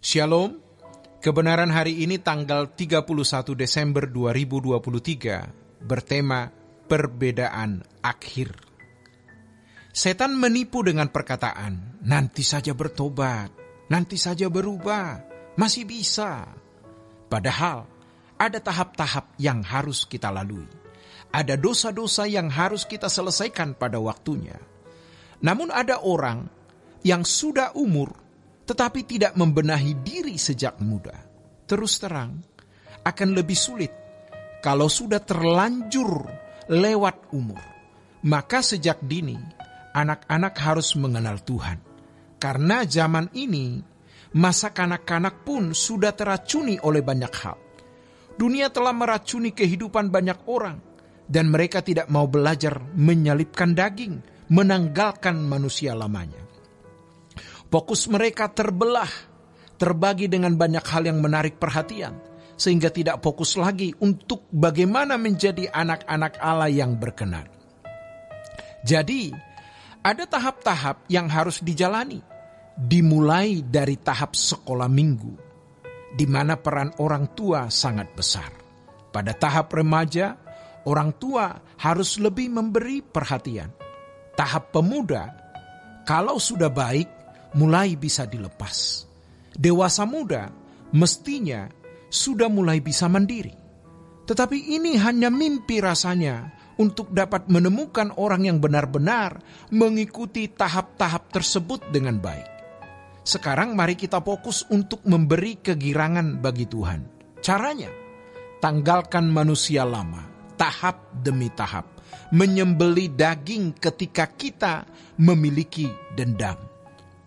Shalom, kebenaran hari ini tanggal 31 Desember 2023 bertema perbedaan akhir. Setan menipu dengan perkataan, nanti saja bertobat, nanti saja berubah, masih bisa. Padahal ada tahap-tahap yang harus kita lalui. Ada dosa-dosa yang harus kita selesaikan pada waktunya. Namun ada orang yang sudah umur tetapi tidak membenahi diri sejak muda. Terus terang, akan lebih sulit kalau sudah terlanjur lewat umur. Maka sejak dini, anak-anak harus mengenal Tuhan. Karena zaman ini, masa kanak-kanak pun sudah teracuni oleh banyak hal. Dunia telah meracuni kehidupan banyak orang, dan mereka tidak mau belajar menyalipkan daging, menanggalkan manusia lamanya. Fokus mereka terbelah, terbagi dengan banyak hal yang menarik perhatian, sehingga tidak fokus lagi untuk bagaimana menjadi anak-anak Allah yang berkenan. Jadi, ada tahap-tahap yang harus dijalani, dimulai dari tahap sekolah minggu, di mana peran orang tua sangat besar. Pada tahap remaja, orang tua harus lebih memberi perhatian. Tahap pemuda, kalau sudah baik, mulai bisa dilepas. Dewasa muda mestinya sudah mulai bisa mandiri. Tetapi ini hanya mimpi rasanya untuk dapat menemukan orang yang benar-benar mengikuti tahap-tahap tersebut dengan baik. Sekarang mari kita fokus untuk memberi kegirangan bagi Tuhan. Caranya, tanggalkan manusia lama, tahap demi tahap. Menyembeli daging ketika kita memiliki dendam.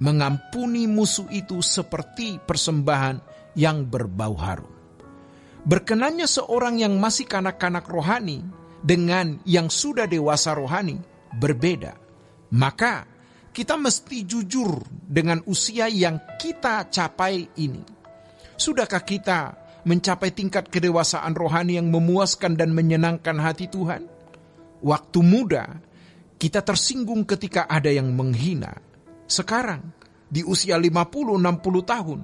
Mengampuni musuh itu seperti persembahan yang berbau harum. Berkenannya seorang yang masih kanak-kanak rohani dengan yang sudah dewasa rohani berbeda. Maka kita mesti jujur dengan usia yang kita capai ini. Sudahkah kita mencapai tingkat kedewasaan rohani yang memuaskan dan menyenangkan hati Tuhan? Waktu muda kita tersinggung ketika ada yang menghina. Sekarang, di usia 50-60 tahun,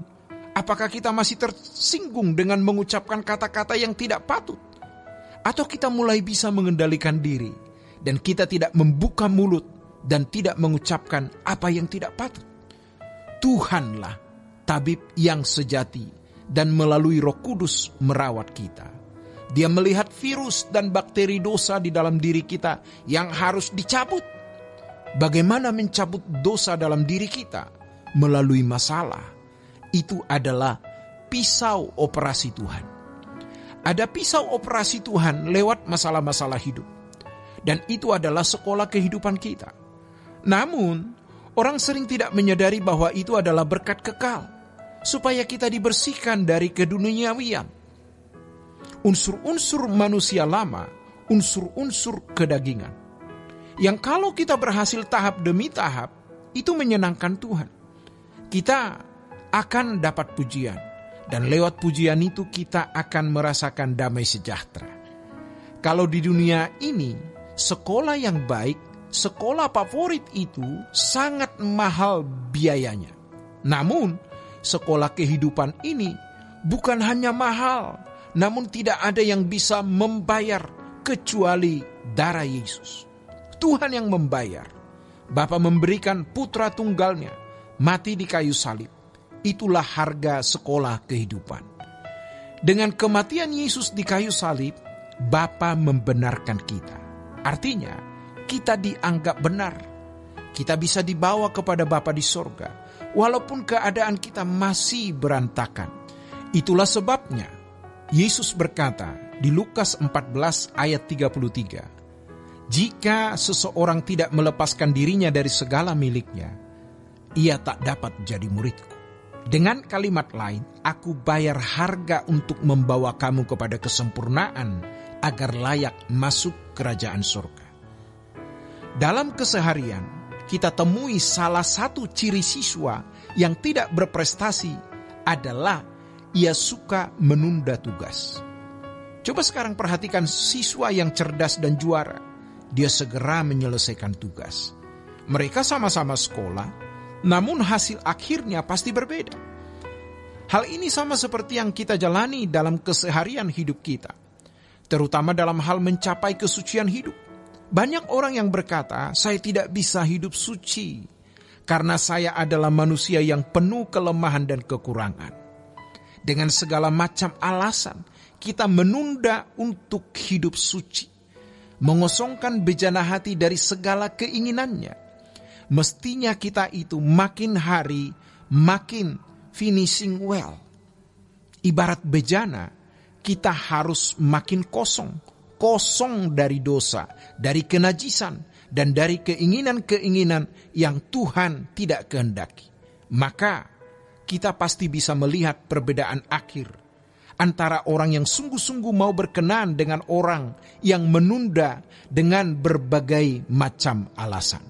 apakah kita masih tersinggung dengan mengucapkan kata-kata yang tidak patut? Atau kita mulai bisa mengendalikan diri, dan kita tidak membuka mulut, dan tidak mengucapkan apa yang tidak patut? Tuhanlah tabib yang sejati, dan melalui Roh Kudus merawat kita. Dia melihat virus dan bakteri dosa di dalam diri kita yang harus dicabut. Bagaimana mencabut dosa dalam diri kita melalui masalah? Itu adalah pisau operasi Tuhan. Ada pisau operasi Tuhan lewat masalah-masalah hidup. Dan itu adalah sekolah kehidupan kita. Namun, orang sering tidak menyadari bahwa itu adalah berkat kekal, supaya kita dibersihkan dari keduniawian. Unsur-unsur manusia lama, unsur-unsur kedagingan. Yang kalau kita berhasil tahap demi tahap, itu menyenangkan Tuhan. Kita akan dapat pujian. Dan lewat pujian itu kita akan merasakan damai sejahtera. Kalau di dunia ini, sekolah yang baik, sekolah favorit itu sangat mahal biayanya. Namun, sekolah kehidupan ini bukan hanya mahal, namun tidak ada yang bisa membayar kecuali darah Yesus. Tuhan yang membayar. Bapa memberikan putra tunggalnya mati di kayu salib. Itulah harga sekolah kehidupan. Dengan kematian Yesus di kayu salib, Bapa membenarkan kita. Artinya, kita dianggap benar. Kita bisa dibawa kepada Bapa di sorga, walaupun keadaan kita masih berantakan. Itulah sebabnya Yesus berkata di Lukas 14 ayat 33, jika seseorang tidak melepaskan dirinya dari segala miliknya, ia tak dapat jadi muridku. Dengan kalimat lain, aku bayar harga untuk membawa kamu kepada kesempurnaan agar layak masuk kerajaan surga. Dalam keseharian, kita temui salah satu ciri siswa yang tidak berprestasi adalah ia suka menunda tugas. Coba sekarang perhatikan siswa yang cerdas dan juara. Dia segera menyelesaikan tugas. Mereka sama-sama sekolah, namun hasil akhirnya pasti berbeda. Hal ini sama seperti yang kita jalani dalam keseharian hidup kita, terutama dalam hal mencapai kesucian hidup. Banyak orang yang berkata, saya tidak bisa hidup suci, karena saya adalah manusia yang penuh kelemahan dan kekurangan. Dengan segala macam alasan, kita menunda untuk hidup suci, mengosongkan bejana hati dari segala keinginannya. Mestinya kita itu makin hari makin finishing well. Ibarat bejana, kita harus makin kosong dari dosa, dari kenajisan, dan dari keinginan-keinginan yang Tuhan tidak kehendaki. Maka kita pasti bisa melihat perbedaan akhir antara orang yang sungguh-sungguh mau berkenan dengan orang yang menunda dengan berbagai macam alasan.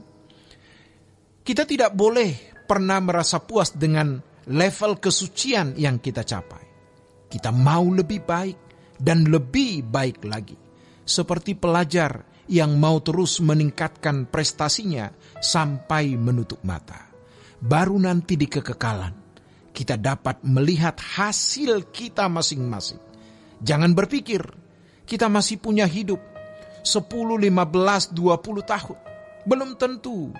Kita tidak boleh pernah merasa puas dengan level kesucian yang kita capai. Kita mau lebih baik dan lebih baik lagi. Seperti pelajar yang mau terus meningkatkan prestasinya sampai menutup mata. Baru nanti di kekekalan kita dapat melihat hasil kita masing-masing. Jangan berpikir kita masih punya hidup 10, 15, 20 tahun. Belum tentu.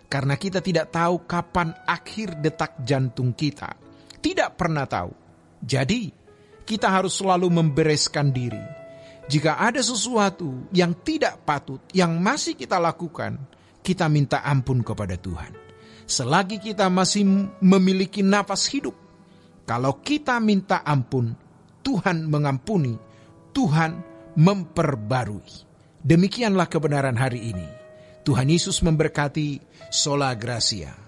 Karena kita tidak tahu kapan akhir detak jantung kita. Tidak pernah tahu. Jadi, kita harus selalu membereskan diri. Jika ada sesuatu yang tidak patut, yang masih kita lakukan, kita minta ampun kepada Tuhan. Selagi kita masih memiliki nafas hidup, kalau kita minta ampun, Tuhan mengampuni, Tuhan memperbarui. Demikianlah kebenaran hari ini. Tuhan Yesus memberkati. Sola Gracia.